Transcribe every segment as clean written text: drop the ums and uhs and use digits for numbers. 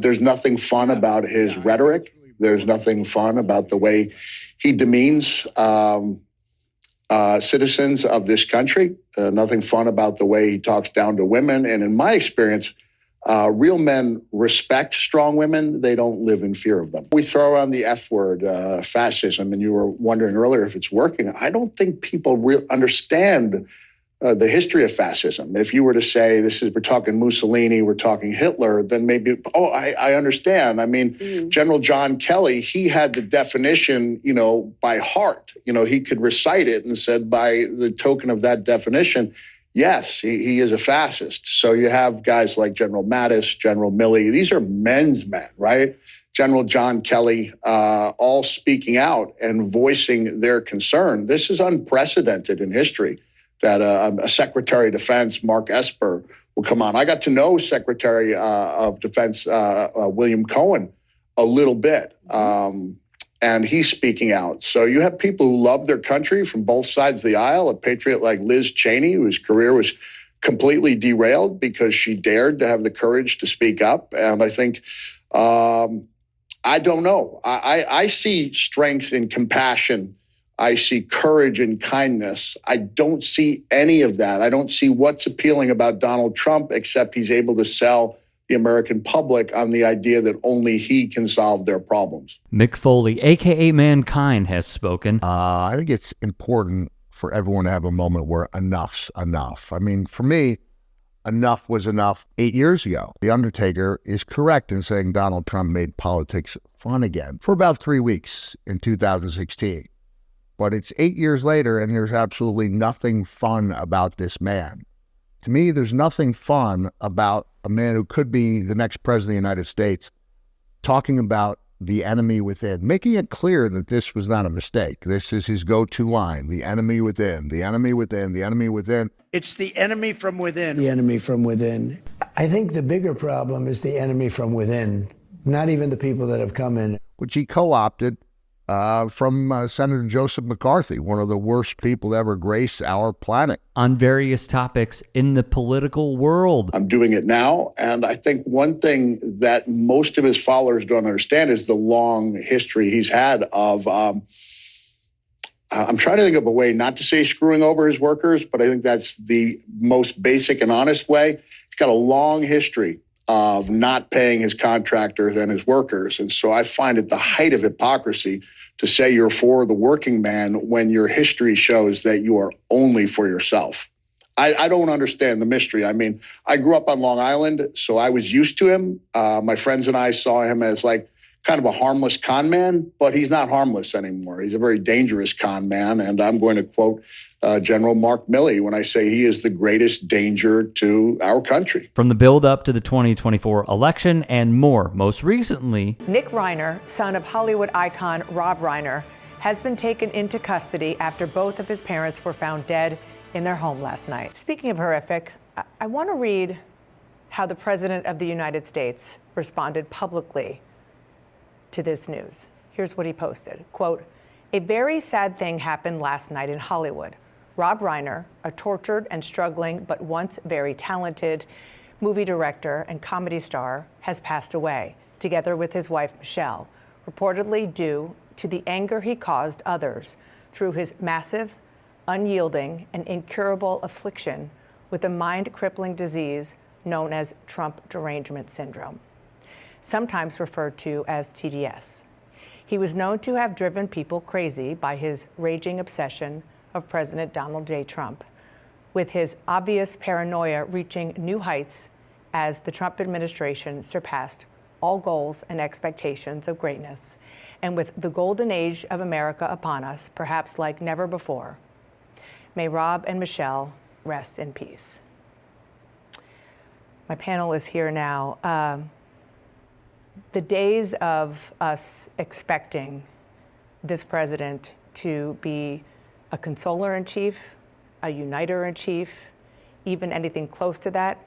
There's nothing fun about his rhetoric. There's nothing fun about the way he demeans citizens of this country. Nothing fun about the way he talks down to women. And in my experience, real men respect strong women. They don't live in fear of them. We throw around the F word, fascism, and you were wondering earlier if it's working. I don't think people understand the history of fascism. If you were to say, we're talking Mussolini, we're talking Hitler, then maybe, I understand. I mean, General John Kelly, he had the definition, by heart. He could recite it and said, by the token of that definition, yes, he is a fascist. So you have guys like General Mattis, General Milley. These are men's men, right? General John Kelly, all speaking out and voicing their concern. This is unprecedented in history that a Secretary of Defense, Mark Esper, will come on. I got to know Secretary of Defense William Cohen a little bit, and he's speaking out. So you have people who love their country from both sides of the aisle, a patriot like Liz Cheney, whose career was completely derailed because she dared to have the courage to speak up. And I think, I don't know. I see strength in compassion. I see courage and kindness. I don't see any of that. I don't see what's appealing about Donald Trump, except he's able to sell the American public on the idea that only he can solve their problems. Mick Foley, a.k.a. Mankind, has spoken. I think it's important for everyone to have a moment where enough's enough. I mean, for me, enough was enough 8 years ago. The Undertaker is correct in saying Donald Trump made politics fun again for about 3 weeks in 2016. But it's 8 years later, and there's absolutely nothing fun about this man. To me, there's nothing fun about a man who could be the next president of the United States talking about the enemy within, making it clear that this was not a mistake. This is his go-to line, the enemy within, the enemy within, the enemy within. It's the enemy from within. The enemy from within. I think the bigger problem is the enemy from within, not even the people that have come in. Which he co-opted from Senator Joseph McCarthy, one of the worst people to ever grace our planet. On various topics in the political world. I'm doing it now, and I think one thing that most of his followers don't understand is the long history he's had of, I'm trying to think of a way not to say screwing over his workers, but I think that's the most basic and honest way. He's got a long history of not paying his contractors and his workers, and so I find it the height of hypocrisy to say you're for the working man when your history shows that you are only for yourself. I don't understand the mystery. I mean, I grew up on Long Island, so I was used to him. My friends and I saw him as like kind of a harmless con man, but he's not harmless anymore. He's a very dangerous con man, and I'm going to quote General Mark Milley when I say he is the greatest danger to our country. From the build-up to the 2024 election and more, most recently, Nick Reiner, son of Hollywood icon Rob Reiner, has been taken into custody after both of his parents were found dead in their home last night. Speaking of horrific, I want to read how the President of the United States responded publicly to this news. Here's what he posted. Quote, "A very sad thing happened last night in Hollywood. Rob Reiner, a tortured and struggling but once very talented movie director and comedy star, has passed away, together with his wife Michele, reportedly due to the anger he caused others through his massive, unyielding, and incurable affliction with a mind-crippling disease known as Trump derangement syndrome, sometimes referred to as TDS. He was known to have driven people crazy by his raging obsession of President Donald J. Trump, with his obvious paranoia reaching new heights as the Trump administration surpassed all goals and expectations of greatness, and with the golden age of America upon us, perhaps like never before. May Rob and Michele rest in peace." My panel is here now. The days of us expecting this president to be a consoler-in-chief, a uniter-in-chief, even anything close to that,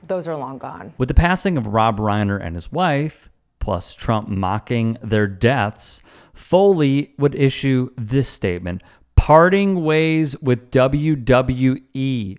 those are long gone. With the passing of Rob Reiner and his wife, plus Trump mocking their deaths, Foley would issue this statement: "Parting ways with WWE."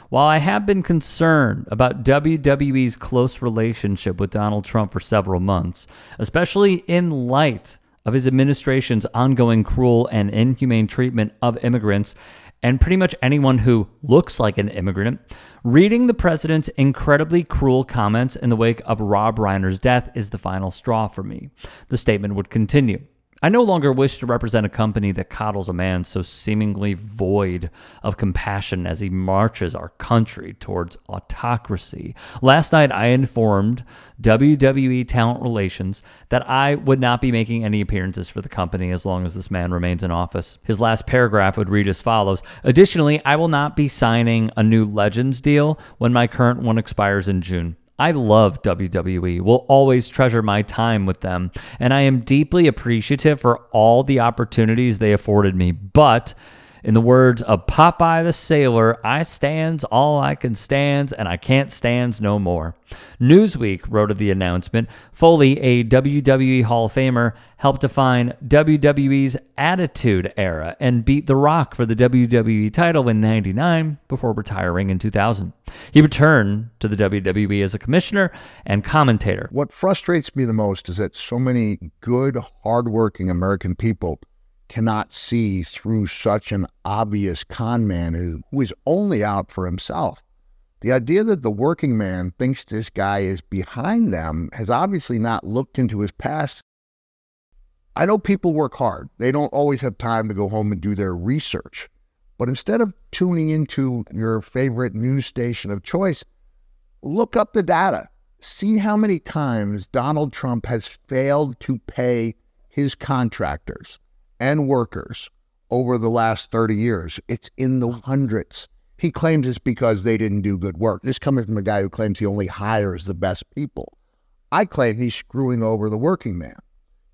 While I have been concerned about WWE's close relationship with Donald Trump for several months, especially in light of his administration's ongoing cruel and inhumane treatment of immigrants and pretty much anyone who looks like an immigrant, reading the president's incredibly cruel comments in the wake of Rob Reiner's death is the final straw for me. The statement would continue. I no longer wish to represent a company that coddles a man so seemingly void of compassion as he marches our country towards autocracy. Last night, I informed WWE Talent Relations that I would not be making any appearances for the company as long as this man remains in office. His last paragraph would read as follows. Additionally, I will not be signing a new Legends deal when my current one expires in June. I love WWE, will always treasure my time with them, and I am deeply appreciative for all the opportunities they afforded me. But, in the words of Popeye the Sailor, I stands all I can stands, and I can't stands no more. Newsweek wrote of the announcement, Foley, a WWE Hall of Famer, helped define WWE's Attitude Era and beat The Rock for the WWE title in '99 before retiring in 2000. He returned to the WWE as a commissioner and commentator. What frustrates me the most is that so many good, hardworking American people cannot see through such an obvious con man who is only out for himself. The idea that the working man thinks this guy is behind them has obviously not looked into his past. I know people work hard. They don't always have time to go home and do their research. But instead of tuning into your favorite news station of choice, look up the data. See how many times Donald Trump has failed to pay his contractors and workers over the last 30 years. It's in the hundreds. He claims it's because they didn't do good work. This coming from a guy who claims he only hires the best people. I claim he's screwing over the working man.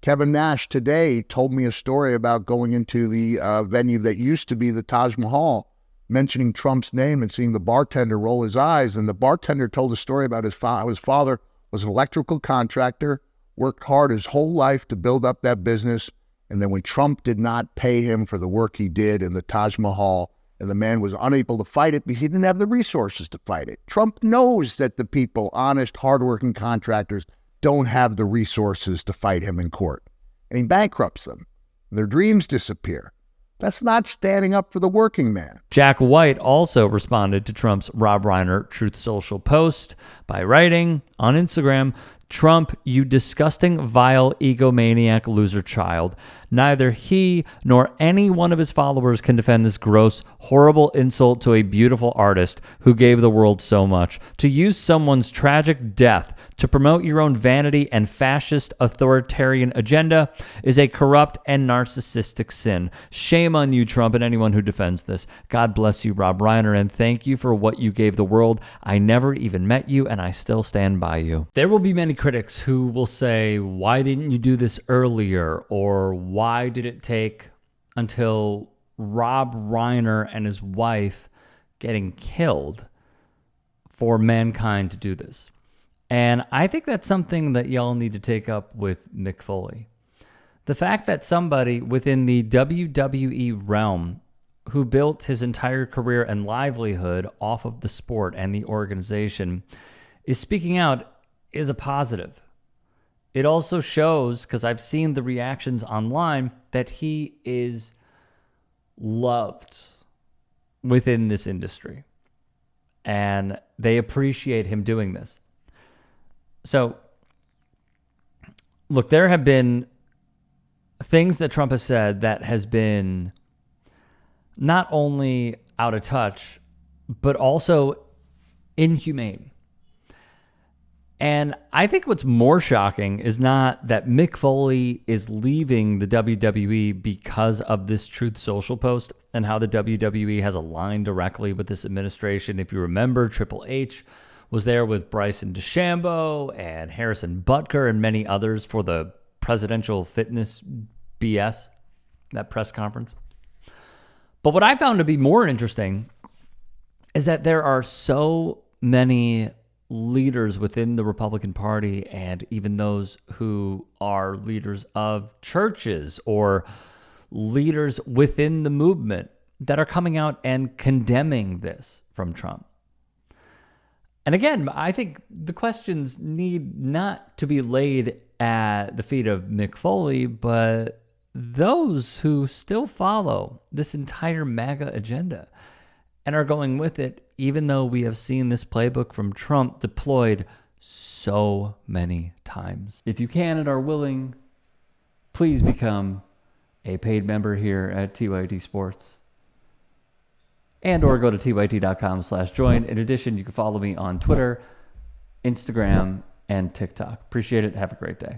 Kevin Nash today told me a story about going into the venue that used to be the Taj Mahal, mentioning Trump's name and seeing the bartender roll his eyes. And the bartender told a story about his father was an electrical contractor, worked hard his whole life to build up that business. And then when Trump did not pay him for the work he did in the Taj Mahal, and the man was unable to fight it because he didn't have the resources to fight it. Trump knows that the people, honest, hardworking contractors, don't have the resources to fight him in court. And he bankrupts them. Their dreams disappear. That's not standing up for the working man. Jack White also responded to Trump's Rob Reiner Truth Social post by writing on Instagram, Trump, you disgusting, vile, egomaniac loser child. Neither he nor any one of his followers can defend this gross, horrible insult to a beautiful artist who gave the world so much. To use someone's tragic death to promote your own vanity and fascist authoritarian agenda is a corrupt and narcissistic sin. Shame on you, Trump, and anyone who defends this. God bless you, Rob Reiner, and thank you for what you gave the world. I never even met you, and I still stand by you. There will be many critics who will say, why didn't you do this earlier? Or why did it take until Rob Reiner and his wife getting killed for Mankind to do this? And I think that's something that y'all need to take up with Mick Foley. The fact that somebody within the WWE realm who built his entire career and livelihood off of the sport and the organization is speaking out is a positive. It also shows, because I've seen the reactions online, that he is loved within this industry. And they appreciate him doing this. So, look, there have been things that Trump has said that has been not only out of touch, but also inhumane. And I think what's more shocking is not that Mick Foley is leaving the WWE because of this Truth Social post and how the WWE has aligned directly with this administration. If you remember, Triple H was there with Bryson DeChambeau and Harrison Butker and many others for the presidential fitness BS, that press conference. But what I found to be more interesting is that there are so many leaders within the Republican Party and even those who are leaders of churches or leaders within the movement that are coming out and condemning this from Trump. And again, I think the questions need not to be laid at the feet of Mick Foley, but those who still follow this entire MAGA agenda and are going with it, even though we have seen this playbook from Trump deployed so many times. If you can and are willing, please become a paid member here at TYT Sports. And or go to tyt.com/join. In addition, you can follow me on Twitter, Instagram, and TikTok. Appreciate it. Have a great day.